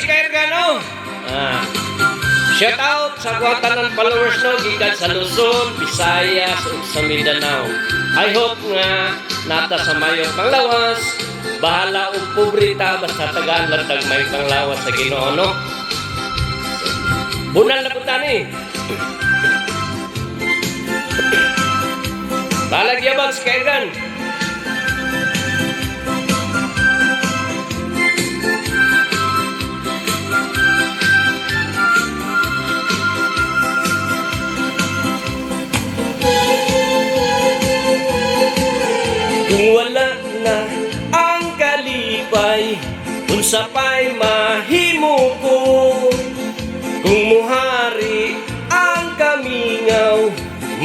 si Kairgano. Shout out sa kuwatan ng followers no, gikan sa Luzon, Visayas, ug sa Mindanao. I hope nga nata sa mayo panglawas, bahala og pobrita basta tagaan latag may panglawas sa Ginoo no. Bunal na punta ni. Balag yabag si Kairgan. Kung wala na ang kalipay, unsa pa'y mahimo ko. Kung muhari ang kamingaw,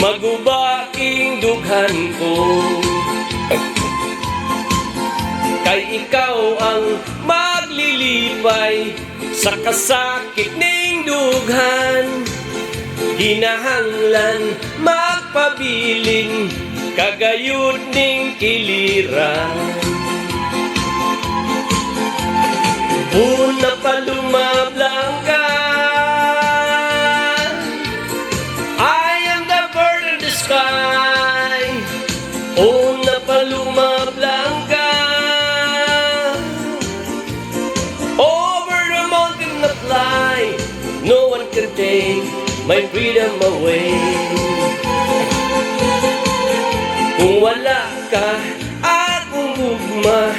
magubaking dughan ko. Kay ikaw ang maglilipay sa kasakit ning dughan. Ginahanglan magpabiling kagayud ning kiliran. Una pa lumablang ka, I am the bird in the sky. Una pa lumablang ka, over the mountain na fly. No one can take my freedom away. Kung wala ka, akong gugma,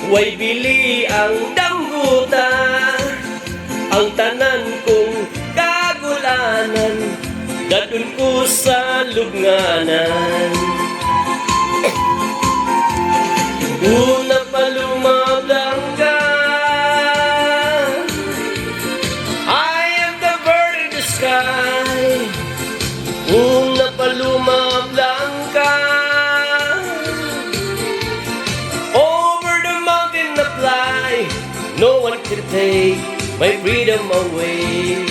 way bili ang dambuta. Ang tanan kong kagulanan, dadun ko sa lubnganan. Una pa lumablang ka, I am the bird in the sky. Una pa lumablang ka, no one can take my freedom away.